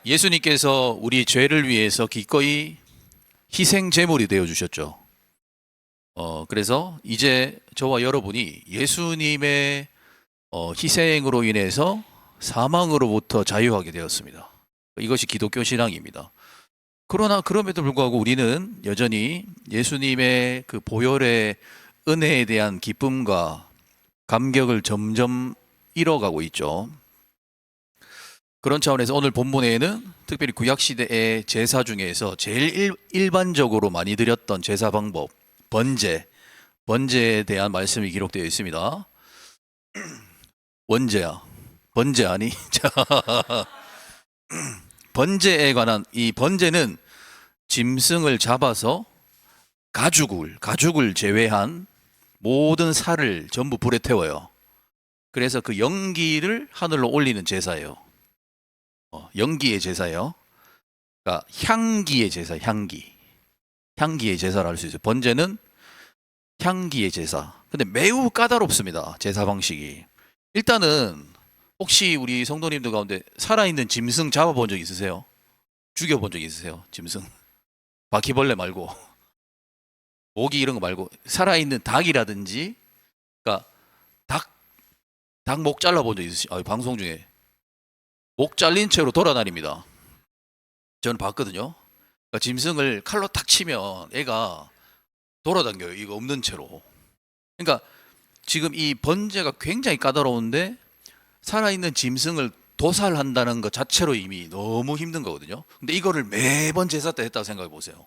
예수님께서 우리 죄를 위해서 기꺼이 희생 제물이 되어 주셨죠. 그래서 이제 저와 여러분이 예수님의 희생으로 인해서 사망으로부터 자유하게 되었습니다. 이것이 기독교 신앙입니다. 그러나 그럼에도 불구하고 우리는 여전히 예수님의 그 보혈의 은혜에 대한 기쁨과 감격을 점점 잃어가고 있죠. 그런 차원에서 오늘 본문에는 특별히 구약시대의 제사 중에서 제일 일반적으로 많이 드렸던 제사 방법, 번제에 대한 말씀이 기록되어 있습니다. 원제야. 번제 아니? 자, 번제에 관한 이 번제는 짐승을 잡아서 가죽을 제외한 모든 살을 전부 불에 태워요. 그래서 그 연기를 하늘로 올리는 제사예요. 연기의 제사예요. 그러니까 향기의 제사, 향기의 제사를 할 수 있어요. 번제는 향기의 제사. 근데 매우 까다롭습니다. 제사 방식이. 일단은 혹시 우리 성도님들 가운데 살아있는 짐승 잡아본 적 있으세요? 죽여본 적 있으세요? 짐승. 바퀴벌레 말고 모기 이런 거 말고 살아있는 닭이라든지, 그러니까 닭 목 잘라본 적 있으시죠? 방송 중에 목 잘린 채로 돌아다닙니다. 저는 봤거든요. 그러니까 짐승을 칼로 탁 치면 애가 돌아다녀요. 이거 없는 채로. 그러니까 지금 이 번제가 굉장히 까다로운데 살아있는 짐승을 도살한다는 것 자체로 이미 너무 힘든 거거든요. 근데 이거를 매번 제사 때 했다고 생각해 보세요.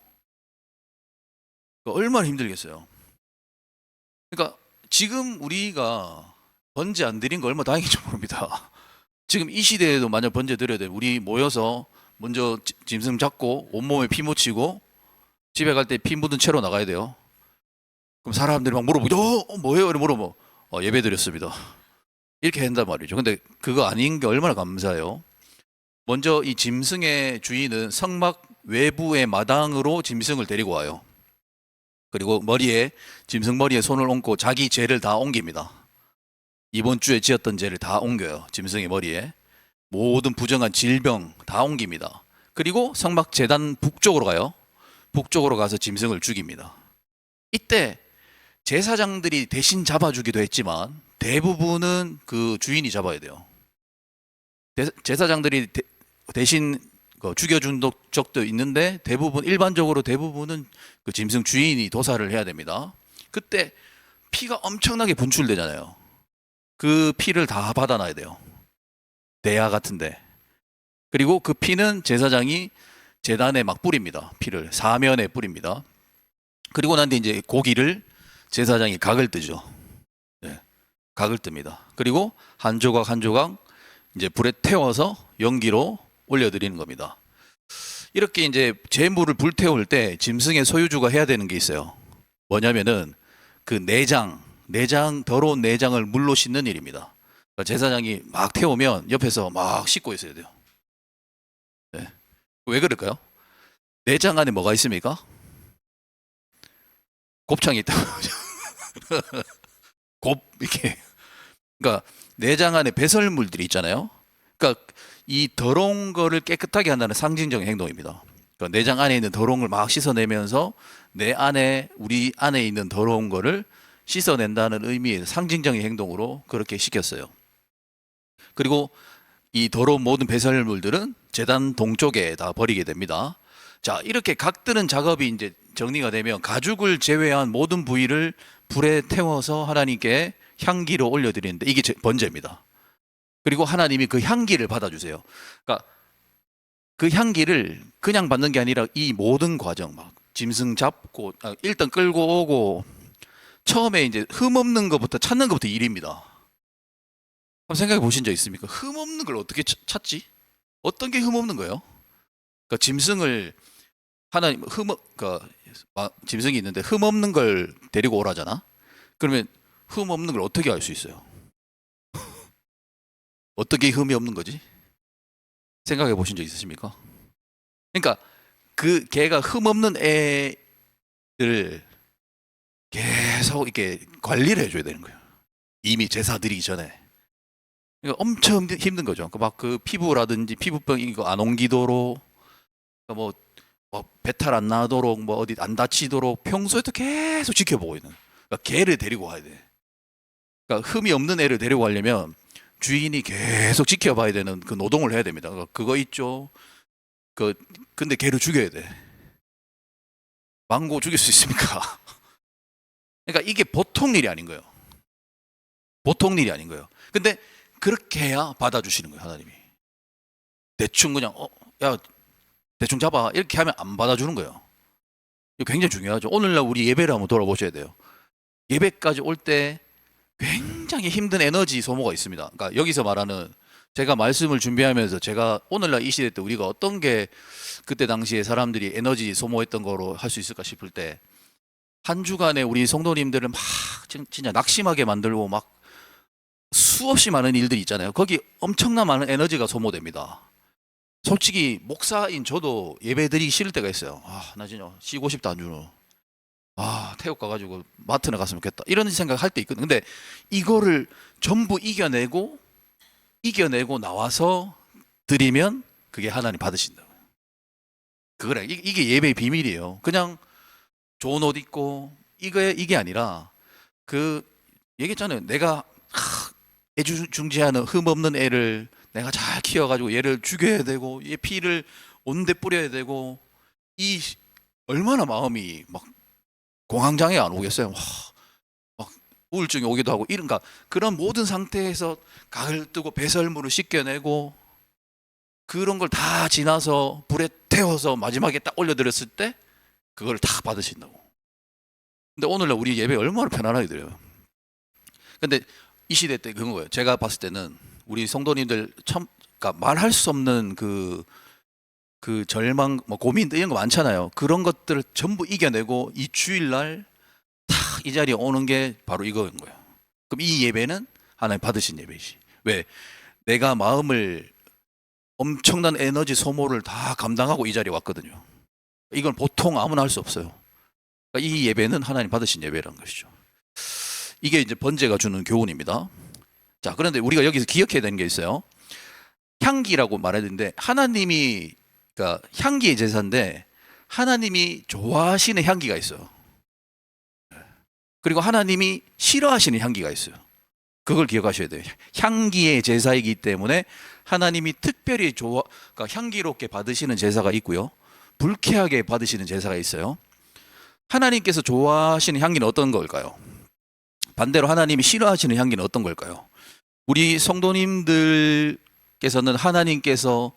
얼마나 힘들겠어요. 그러니까 지금 우리가 번제 안 드린 거 얼마나 다행인지 모릅니다. 지금 이 시대에도 만약 번제 드려야 돼. 우리 모여서 먼저 짐승 잡고 온몸에 피 묻히고 집에 갈 때 피 묻은 채로 나가야 돼요. 그럼 사람들이 막 물어보죠. 뭐예요? 이렇게 물어보. 예배 드렸습니다. 이렇게 한단 말이죠. 근데 그거 아닌 게 얼마나 감사해요. 먼저 이 짐승의 주인은 성막 외부의 마당으로 짐승을 데리고 와요. 그리고 짐승 머리에 손을 얹고 자기 죄를 다 옮깁니다. 이번 주에 지었던 죄를 다 옮겨요. 짐승의 머리에. 모든 부정한 질병 다 옮깁니다. 그리고 성막 제단 북쪽으로 가요. 북쪽으로 가서 짐승을 죽입니다. 이때 제사장들이 대신 잡아주기도 했지만 대부분은 그 주인이 잡아야 돼요. 제사장들이 대신 죽여준 적도 있는데 일반적으로 대부분은 그 짐승 주인이 도살을 해야 됩니다. 그때 피가 엄청나게 분출되잖아요. 그 피를 다 받아놔야 돼요. 대야 같은데. 그리고 그 피는 제사장이 제단에 막 뿌립니다. 피를 사면에 뿌립니다. 그리고 난 뒤 이제 고기를 제사장이 각을 뜨죠. 네, 각을 뜹니다. 그리고 한 조각 한 조각 이제 불에 태워서 연기로 올려드리는 겁니다. 이렇게 이제 제물을 불태울 때 짐승의 소유주가 해야 되는 게 있어요. 뭐냐면은 그 더러운 내장을 물로 씻는 일입니다. 그러니까 제사장이 막 태우면 옆에서 막 씻고 있어야 돼요. 네. 왜 그럴까요? 내장 안에 뭐가 있습니까? 곱창이 있다고. 이렇게. 그러니까 내장 안에 배설물들이 있잖아요. 그러니까 이 더러운 거를 깨끗하게 한다는 상징적인 행동입니다. 그러니까 내장 안에 있는 더러운 걸 막 씻어내면서 우리 안에 있는 더러운 거를 씻어낸다는 의미의 상징적인 행동으로 그렇게 시켰어요. 그리고 이 더러운 모든 배설물들은 제단 동쪽에 다 버리게 됩니다. 자, 이렇게 각드는 작업이 이제 정리가 되면 가죽을 제외한 모든 부위를 불에 태워서 하나님께 향기로 올려드리는데 이게 번제입니다. 그리고 하나님이 그 향기를 받아주세요. 그러니까 그 향기를 그냥 받는 게 아니라 이 모든 과정, 막 짐승 잡고 일단 끌고 오고 처음에 이제 흠 없는 것부터 찾는 것부터 일입니다. 한번 생각해 보신 적 있습니까? 흠 없는 걸 어떻게 찾지? 어떤 게 흠 없는 거예요? 그러니까 짐승을 짐승이 있는데 흠 없는 걸 데리고 오라잖아. 그러면 흠 없는 걸 어떻게 알 수 있어요? 어떻게 흠이 없는 거지? 생각해 보신 적 있으십니까? 그러니까 그 개가 흠 없는 애를 계속 이렇게 관리를 해줘야 되는 거예요. 이미 제사 드리기 전에. 그러니까 엄청 힘든 거죠. 막 그 피부라든지 피부병 이거 안 옮기도록 그러니까 뭐 배탈 안 나도록 뭐 어디 안 다치도록 평소에도 계속 지켜보고 있는. 그러니까 개를 데리고 가야 돼. 그러니까 흠이 없는 애를 데리고 가려면 주인이 계속 지켜봐야 되는 그 노동을 해야 됩니다. 그러니까 그거 있죠. 그 근데 개를 죽여야 돼. 망고 죽일 수 있습니까? 그러니까 이게 보통 일이 아닌 거예요. 보통 일이 아닌 거예요. 근데 그렇게 해야 받아주시는 거예요, 하나님이. 대충 그냥 야 대충 잡아 이렇게 하면 안 받아주는 거예요. 이거 굉장히 중요하죠. 오늘날 우리 예배를 한번 돌아보셔야 돼요. 예배까지 올 때 굉장히 힘든 에너지 소모가 있습니다. 그러니까 여기서 말하는 제가 말씀을 준비하면서 제가 오늘날 이 시대 때 우리가 어떤 게 그때 당시에 사람들이 에너지 소모했던 거로 할 수 있을까 싶을 때 한 주간에 우리 성도님들을 막 진짜 낙심하게 만들고 막 수없이 많은 일들이 있잖아요. 거기 엄청난 많은 에너지가 소모됩니다. 솔직히 목사인 저도 예배 드리기 싫을 때가 있어요. 나 진짜 쉬고 싶다 안 주노. 태국 가가지고 마트나 갔으면 좋겠다. 이런 생각 할 때 있거든요. 근데 이거를 전부 이겨내고 나와서 드리면 그게 하나님 받으신다. 그거래. 이게 예배의 비밀이에요. 그냥 좋은 옷 입고 이게 아니라 그 얘기했잖아요. 내가 애주중지하는 흠 없는 애를 내가 잘 키워가지고 얘를 죽여야 되고 얘 피를 온데 뿌려야 되고 이 얼마나 마음이 막 공황장애 안 오겠어요. 막 우울증이 오기도 하고 이런가 그런 모든 상태에서 가을 뜨고 배설물을 씻겨내고 그런 걸 다 지나서 불에 태워서 마지막에 딱 올려드렸을 때 그걸 다 받으신다고. 근데 오늘날 우리 예배 얼마나 편안하게 드려요. 근데 이 시대 때 그런 거예요. 제가 봤을 때는 우리 성도님들 참 그러니까 말할 수 없는 그 절망, 뭐 고민 이런 거 많잖아요. 그런 것들을 전부 이겨내고 이 주일날 딱 이 자리에 오는 게 바로 이거인 거예요. 그럼 이 예배는 하나님 받으신 예배이시. 왜? 내가 마음을 엄청난 에너지 소모를 다 감당하고 이 자리에 왔거든요. 이건 보통 아무나 할 수 없어요. 그러니까 이 예배는 하나님 받으신 예배라는 것이죠. 이게 이제 번제가 주는 교훈입니다. 자, 그런데 우리가 여기서 기억해야 되는 게 있어요. 향기라고 말했는데 하나님이 그러니까 향기의 제사인데 하나님이 좋아하시는 향기가 있어요. 그리고 하나님이 싫어하시는 향기가 있어요. 그걸 기억하셔야 돼요. 향기의 제사이기 때문에 하나님이 특별히 그러니까 향기롭게 받으시는 제사가 있고요. 불쾌하게 받으시는 제사가 있어요. 하나님께서 좋아하시는 향기는 어떤 걸까요? 반대로 하나님이 싫어하시는 향기는 어떤 걸까요? 우리 성도님들께서는 하나님께서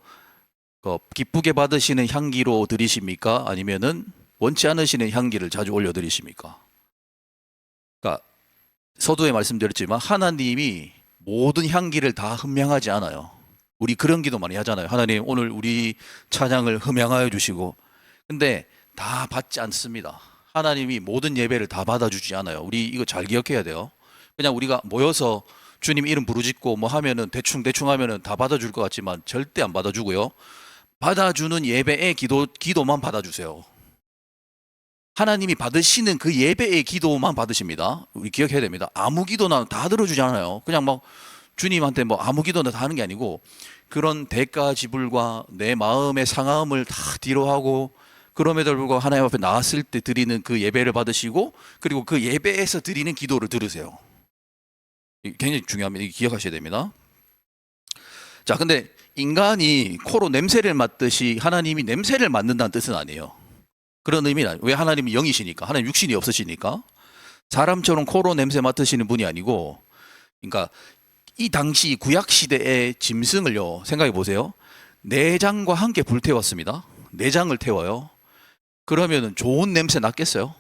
기쁘게 받으시는 향기로 드리십니까? 아니면은 원치 않으시는 향기를 자주 올려드리십니까? 그러니까 서두에 말씀드렸지만 하나님이 모든 향기를 다 흠양하지 않아요. 우리 그런 기도 많이 하잖아요. 하나님 오늘 우리 찬양을 흠양하여 주시고 근데 다 받지 않습니다. 하나님이 모든 예배를 다 받아주지 않아요. 우리 이거 잘 기억해야 돼요. 그냥 우리가 모여서 주님 이름 부르짖고 뭐 하면은 대충 하면은 다 받아줄 것 같지만 절대 안 받아주고요. 받아주는 예배의 기도만 받아주세요. 하나님이 받으시는 그 예배의 기도만 받으십니다. 우리 기억해야 됩니다. 아무 기도나 다 들어주지 않아요. 그냥 막 주님한테 뭐 아무 기도나 다 하는 게 아니고 그런 대가 지불과 내 마음의 상함을 다 뒤로 하고 그럼에도 불구하고 하나님 앞에 나왔을 때 드리는 그 예배를 받으시고 그리고 그 예배에서 드리는 기도를 들으세요. 굉장히 중요합니다. 이거 기억하셔야 됩니다. 자, 근데 인간이 코로 냄새를 맡듯이 하나님이 냄새를 맡는다는 뜻은 아니에요. 그런 의미는 아니에요. 왜? 하나님이 영이시니까. 하나님 육신이 없으시니까. 사람처럼 코로 냄새 맡으시는 분이 아니고 그러니까 이 당시 구약 시대의 짐승을요. 생각해 보세요. 내장과 함께 불태웠습니다. 내장을 태워요. 그러면 좋은 냄새 났겠어요?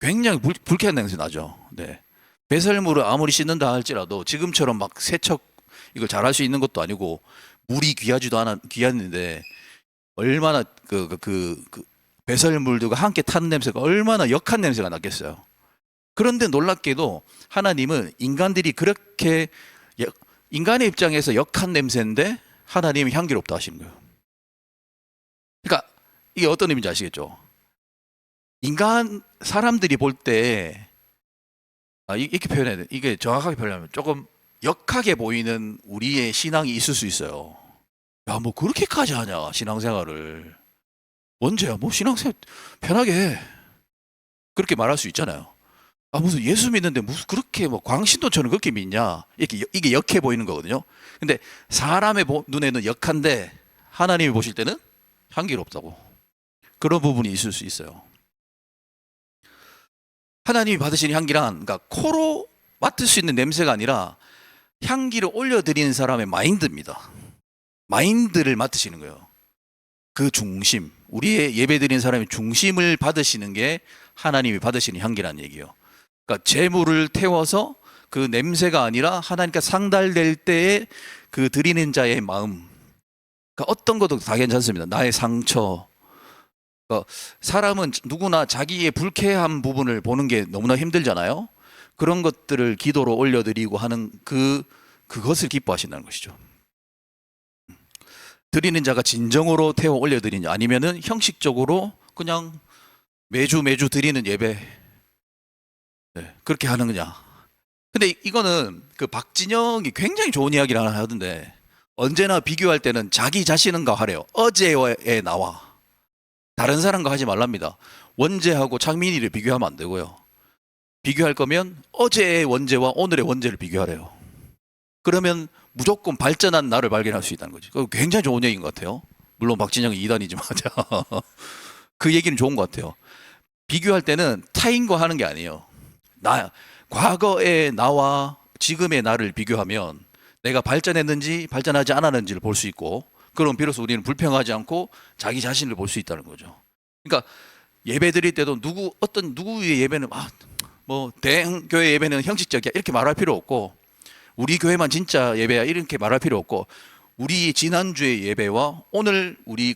굉장히 불쾌한 냄새 나죠. 네. 배설물을 아무리 씻는다 할지라도 지금처럼 막 세척 이걸 잘할 수 있는 것도 아니고 물이 귀한데 얼마나 그 배설물들과 함께 타는 냄새가 얼마나 역한 냄새가 났겠어요. 그런데 놀랍게도 하나님은 인간들이 그렇게 인간의 입장에서 역한 냄새인데 하나님이 향기롭다 하시는 거예요. 그러니까 이게 어떤 의미인지 아시겠죠? 사람들이 볼 때 이렇게 표현해야 돼. 이게 정확하게 표현하면 조금 역하게 보이는 우리의 신앙이 있을 수 있어요. 야, 뭐 그렇게까지 하냐, 신앙생활을. 언제야, 뭐 신앙생활 편하게 해. 그렇게 말할 수 있잖아요. 아, 무슨 예수 믿는데 무슨 그렇게 뭐 광신도처럼 그렇게 믿냐. 이게 역해 보이는 거거든요. 근데 사람의 눈에는 역한데 하나님이 보실 때는 향기롭다고. 그런 부분이 있을 수 있어요. 하나님이 받으시는 향기란, 그러니까 코로 맡을 수 있는 냄새가 아니라 향기를 올려드리는 사람의 마인드입니다. 마인드를 맡으시는 거예요. 그 중심, 우리의 예배드리는 사람의 중심을 받으시는 게 하나님이 받으시는 향기라는 얘기예요. 그러니까 재물을 태워서 그 냄새가 아니라 하나님께 상달될 때에 그 드리는 자의 마음. 그러니까 어떤 것도 다 괜찮습니다. 나의 상처. 그러니까 사람은 누구나 자기의 불쾌한 부분을 보는 게 너무나 힘들잖아요. 그런 것들을 기도로 올려드리고 하는 그것을 기뻐하신다는 것이죠. 드리는 자가 진정으로 태워 올려드리냐, 아니면은 형식적으로 그냥 매주 드리는 예배, 네, 그렇게 하는 거냐. 근데 이거는 그 박진영이 굉장히 좋은 이야기를 하나 하던데, 언제나 비교할 때는 자기 자신과 하래요. 어제의 나와 다른 사람과 하지 말랍니다. 원재하고 창민이를 비교하면 안 되고요. 비교할 거면 어제의 원재와 오늘의 원재를 비교하래요. 그러면 무조건 발전한 나를 발견할 수 있다는 거죠. 굉장히 좋은 얘기인 것 같아요. 물론 박진영이 이단이지만 그 얘기는 좋은 것 같아요. 비교할 때는 타인과 하는 게 아니에요. 과거의 나와 지금의 나를 비교하면 내가 발전했는지 발전하지 않았는지를 볼 수 있고, 그럼 비로소 우리는 불평하지 않고 자기 자신을 볼 수 있다는 거죠. 그러니까 예배 드릴 때도 어떤 누구의 예배는 뭐 대형교회 예배는 형식적이야 이렇게 말할 필요 없고, 우리 교회만 진짜 예배야 이렇게 말할 필요 없고, 우리 지난주의 예배와 오늘 우리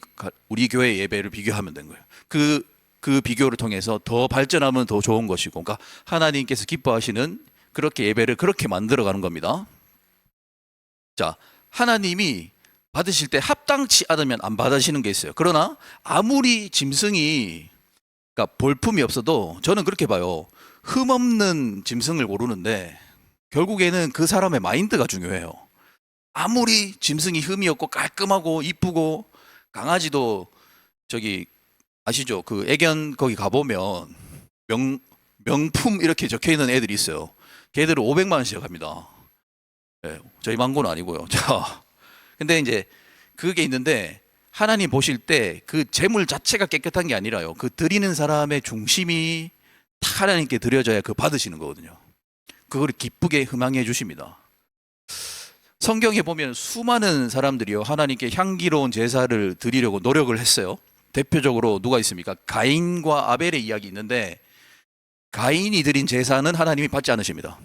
교회 예배를 비교하면 된 거예요. 그 비교를 통해서 더 발전하면 더 좋은 것이고, 그러니까 하나님께서 기뻐하시는 그렇게 예배를 그렇게 만들어가는 겁니다. 자, 하나님이 받으실 때 합당치 않으면 안 받으시는 게 있어요. 그러나 아무리 짐승이, 그러니까 볼품이 없어도 저는 그렇게 봐요. 흠없는 짐승을 고르는데 결국에는 그 사람의 마인드가 중요해요. 아무리 짐승이 흠이 없고 깔끔하고 이쁘고, 강아지도 저기 아시죠? 그 애견 거기 가보면 명품 이렇게 적혀 있는 애들이 있어요. 걔들은 500만 원씩 합니다. 네, 저희 망고는 아니고요. 자, 근데 이제 그게 있는데, 하나님 보실 때 그 재물 자체가 깨끗한 게 아니라요. 그 드리는 사람의 중심이 하나님께 드려져야 그 받으시는 거거든요. 그걸 기쁘게 흥망해 주십니다. 성경에 보면 수많은 사람들이요, 하나님께 향기로운 제사를 드리려고 노력을 했어요. 대표적으로 누가 있습니까? 가인과 아벨의 이야기 있는데, 가인이 드린 제사는 하나님이 받지 않으십니다.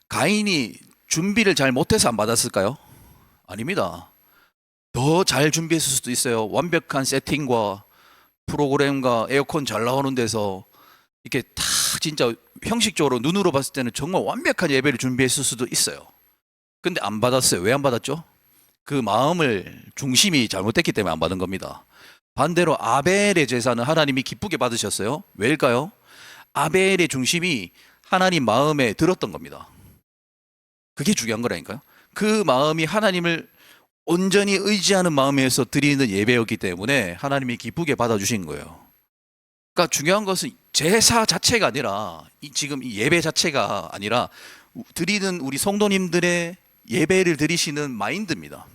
가인이 준비를 잘 못해서 안 받았을까요? 아닙니다. 더 잘 준비했을 수도 있어요. 완벽한 세팅과 프로그램과 에어컨 잘 나오는 데서 이렇게 다 진짜 형식적으로 눈으로 봤을 때는 정말 완벽한 예배를 준비했을 수도 있어요. 근데 안 받았어요. 왜 안 받았죠? 그 마음을 중심이 잘못됐기 때문에 안 받은 겁니다. 반대로 아벨의 제사는 하나님이 기쁘게 받으셨어요. 왜일까요? 아벨의 중심이 하나님 마음에 들었던 겁니다. 그게 중요한 거라니까요. 그 마음이 하나님을 온전히 의지하는 마음에서 드리는 예배였기 때문에 하나님이 기쁘게 받아주신 거예요. 그러니까 중요한 것은 제사 자체가 아니라, 지금 이 예배 자체가 아니라 드리는 우리 성도님들의 예배를 드리시는 마인드입니다.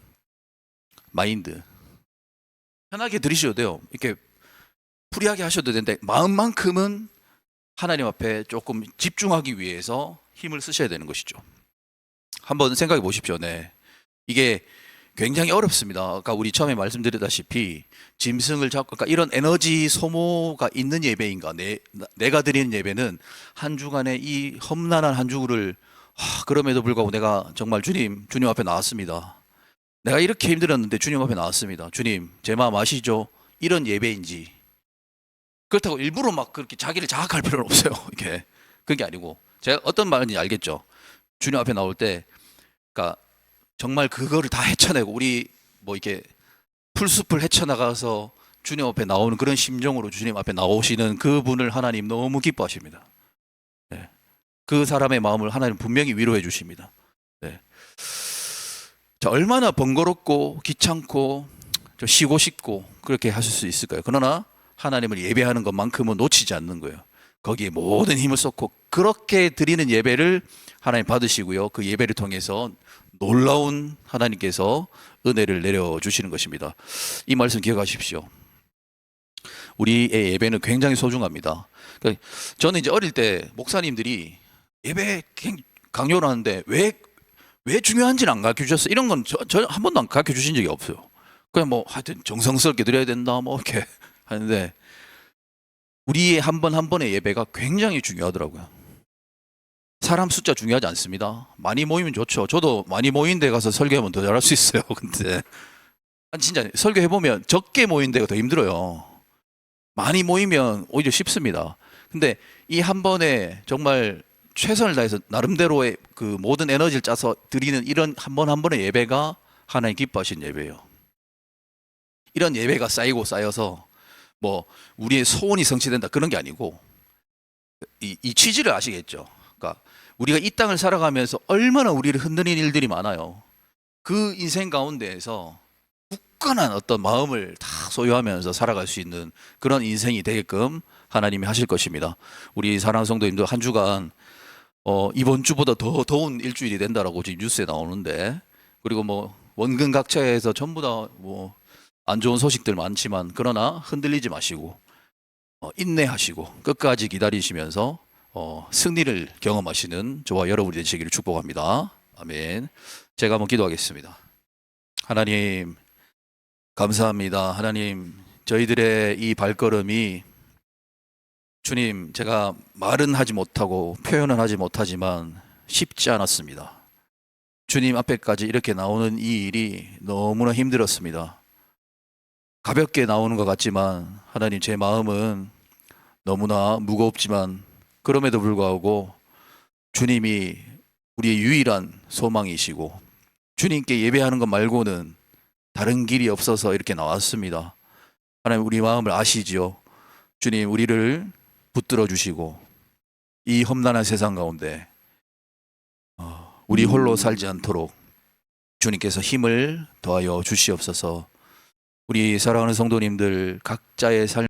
마인드. 편하게 드리셔도 돼요. 이렇게 프리하게 하셔도 되는데, 마음만큼은 하나님 앞에 조금 집중하기 위해서 힘을 쓰셔야 되는 것이죠. 한번 생각해 보십시오. 네. 이게 굉장히 어렵습니다. 아까 우리 처음에 말씀드렸다시피 짐승을 잡고, 그러니까 이런 에너지 소모가 있는 예배인가, 내가 드리는 예배는 한 주간에 이 험난한 한 주를 그럼에도 불구하고 내가 정말 주님 앞에 나왔습니다. 내가 이렇게 힘들었는데 주님 앞에 나왔습니다. 주님 제 마음 아시죠? 이런 예배인지. 그렇다고 일부러 막 그렇게 자기를 자학할 필요는 없어요. 이게 그게 아니고, 제가 어떤 말인지 알겠죠? 주님 앞에 나올 때, 그러니까 정말 그거를 다 헤쳐내고, 우리 뭐 이렇게 풀숲을 헤쳐나가서 주님 앞에 나오는 그런 심정으로 주님 앞에 나오시는 그분을 하나님 너무 기뻐하십니다. 네. 그 사람의 마음을 하나님 분명히 위로해 주십니다. 네. 자, 얼마나 번거롭고 귀찮고 좀 쉬고 싶고 그렇게 하실 수 있을까요? 그러나 하나님을 예배하는 것만큼은 놓치지 않는 거예요. 거기에 모든 힘을 쏟고 그렇게 드리는 예배를 하나님 받으시고요. 그 예배를 통해서 놀라운 하나님께서 은혜를 내려주시는 것입니다. 이 말씀 기억하십시오. 우리의 예배는 굉장히 소중합니다. 그러니까 저는 이제 어릴 때 목사님들이 예배 강요를 하는데 왜 중요한지는 안 가르쳐 주셨어요. 이런 건 저 한 번도 안 가르쳐 주신 적이 없어요. 그냥 뭐 하여튼 정성스럽게 드려야 된다 뭐 이렇게 하는데 우리의 한 번 한 번의 예배가 굉장히 중요하더라고요. 사람 숫자 중요하지 않습니다. 많이 모이면 좋죠. 저도 많이 모인 데 가서 설교하면 더 잘할 수 있어요. 근데 진짜 설교해보면 적게 모인 데가 더 힘들어요. 많이 모이면 오히려 쉽습니다. 근데 이 한 번에 정말 최선을 다해서 나름대로의 그 모든 에너지를 짜서 드리는 이런 한 번 한 번의 예배가 하나님 기뻐하신 예배예요. 이런 예배가 쌓이고 쌓여서 뭐 우리의 소원이 성취된다 그런 게 아니고 이 취지를 아시겠죠? 그러니까 우리가 이 땅을 살아가면서 얼마나 우리를 흔드는 일들이 많아요. 그 인생 가운데에서 굳건한 어떤 마음을 다 소유하면서 살아갈 수 있는 그런 인생이 되게끔 하나님이 하실 것입니다. 우리 사랑하는 성도님들 한 주간 이번 주보다 더 더운 일주일이 된다라고 지금 뉴스에 나오는데 그리고 뭐 원근각차에서 전부 다 뭐 안 좋은 소식들 많지만 그러나 흔들리지 마시고 인내하시고 끝까지 기다리시면서 승리를 경험하시는 저와 여러분이 되시기를 축복합니다. 아멘. 제가 한번 기도하겠습니다. 하나님 감사합니다. 하나님 저희들의 이 발걸음이 주님 제가 말은 하지 못하고 표현은 하지 못하지만 쉽지 않았습니다. 주님 앞에까지 이렇게 나오는 이 일이 너무나 힘들었습니다. 가볍게 나오는 것 같지만 하나님 제 마음은 너무나 무겁지만 그럼에도 불구하고 주님이 우리의 유일한 소망이시고 주님께 예배하는 것 말고는 다른 길이 없어서 이렇게 나왔습니다. 하나님 우리 마음을 아시지요. 주님 우리를 붙들어 주시고 이 험난한 세상 가운데 우리 홀로 살지 않도록 주님께서 힘을 더하여 주시옵소서. 우리 사랑하는 성도님들 각자의 삶